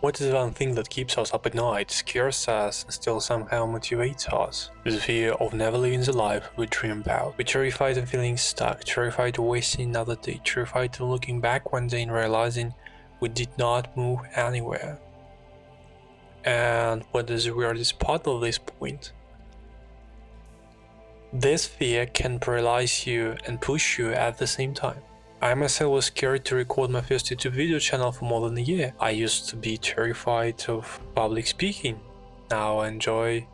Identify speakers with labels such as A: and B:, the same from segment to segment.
A: What is one thing that keeps us up at night, scares us, and still somehow motivates us? The fear of never living the life we dream about. We're terrified of feeling stuck, terrified of wasting another day, terrified of looking back one day and realizing we did not move anywhere. And what is the weirdest part of this point? This fear can paralyze you and push you at the same time. I myself was scared to record my first YouTube video channel for more than a year. I used to be terrified of public speaking. Now I enjoy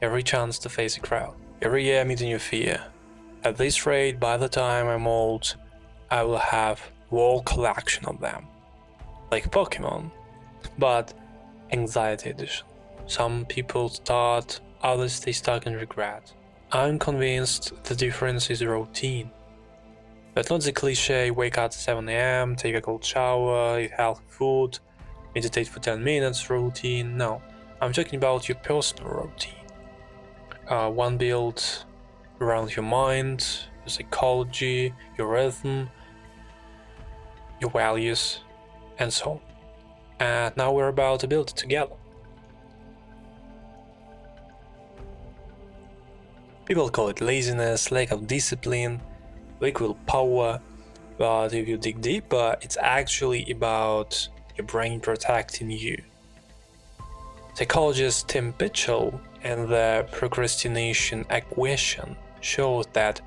A: every chance to face a crowd. Every year I meet a new fear. At this rate, by the time I'm old, I will have a whole collection of them. Like Pokemon, but anxiety edition. Some people start, others stay stuck in regret. I'm convinced the difference is routine. But not the cliche wake up at 7 AM, take a cold shower, eat healthy food, meditate for 10 minutes routine. No, I'm talking about your personal routine. One built around your mind, your psychology, your rhythm, your values, and so on. And now we're about to build it together. People call it laziness, lack of discipline, weak willpower, but if you dig deeper, it's actually about your brain protecting you. Psychologist Tim Pitchell and the procrastination equation shows that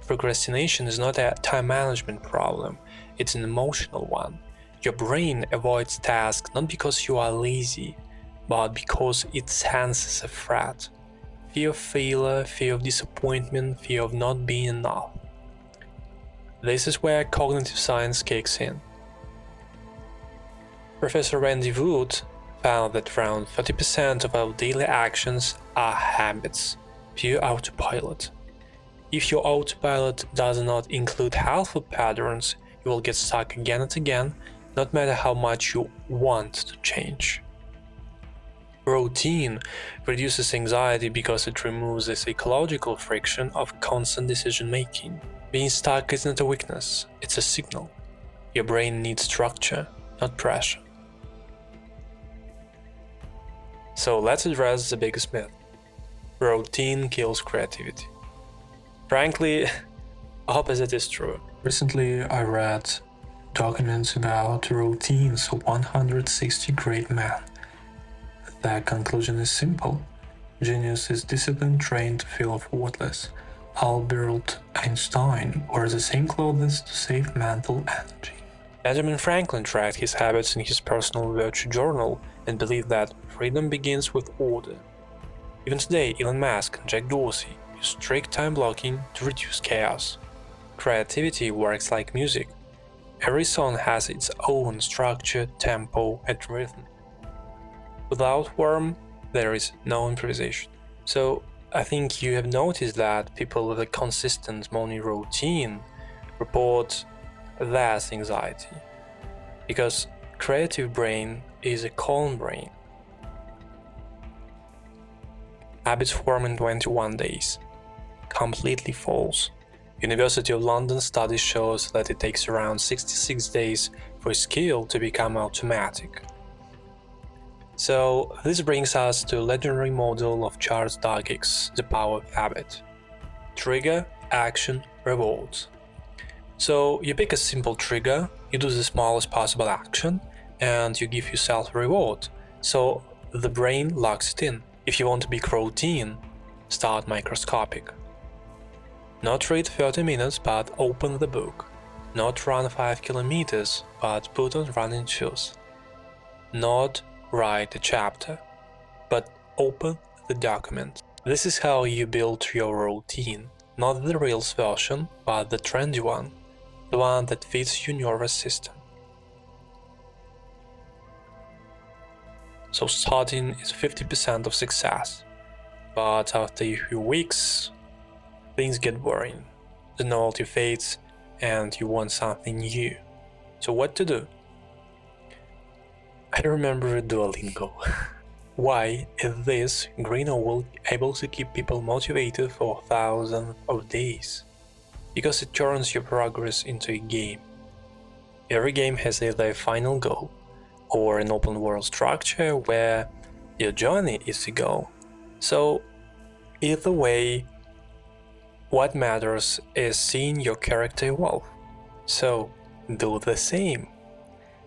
A: procrastination is not a time management problem, it's an emotional one. Your brain avoids tasks not because you are lazy, but because it senses a threat. Fear of failure, fear of disappointment, fear of not being enough. This is where cognitive science kicks in. Professor Randy Wood found that around 30% of our daily actions are habits, pure autopilot. If your autopilot does not include helpful patterns, you will get stuck again and again, no matter how much you want to change. Routine reduces anxiety because it removes the psychological friction of constant decision-making. Being stuck isn't a weakness, it's a signal. Your brain needs structure, not pressure. So let's address the biggest myth. Routine kills creativity. Frankly, opposite is true. Recently I read documents about routines of 160 great men. The conclusion is simple. Genius is discipline trained to feel effortless. Albert Einstein wore the same clothes to save mental energy. Benjamin Franklin tracked his habits in his personal virtue journal and believed that freedom begins with order. Even today, Elon Musk and Jack Dorsey use strict time blocking to reduce chaos. Creativity works like music. Every song has its own structure, tempo, and rhythm. Without warmth, there is no improvisation. So, I think you have noticed that people with a consistent morning routine report less anxiety, because creative brain is a calm brain. Habits form in 21 days. Completely false. University of London study shows that it takes around 66 days for a skill to become automatic. So this brings us to a legendary model of Charles Duhigg's The Power of Habit. Trigger, action, rewards. So you pick a simple trigger, you do the smallest possible action, and you give yourself a reward, so the brain locks it in. If you want a big routine, start microscopic. Not read 30 minutes, but open the book. Not run 5 kilometers, but put on running shoes. Not write a chapter, but open the document. This is how you build your routine, not the Reels version, but the trendy one, the one that fits your nervous system. So starting is 50% of success, but after a few weeks, things get boring, the novelty fades, and you want something new. So what to do? I remember Duolingo. Why is this green owl able to keep people motivated for thousands of days? Because it turns your progress into a game. Every game has either a final goal or an open world structure where your journey is the goal. So either way, what matters is seeing your character evolve. So do the same.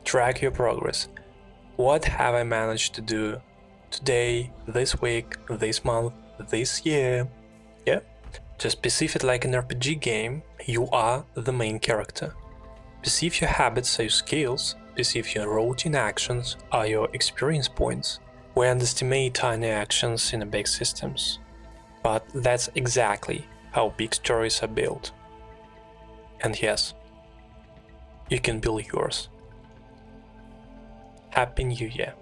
A: Track your progress. What have I managed to do today, this week, this month, this year? Yeah? Just perceive it like an RPG game. You are the main character. Perceive your habits are your skills. Perceive your routine actions are your experience points. We underestimate tiny actions in big systems. But that's exactly how big stories are built. And yes, you can build yours. Happy New Year!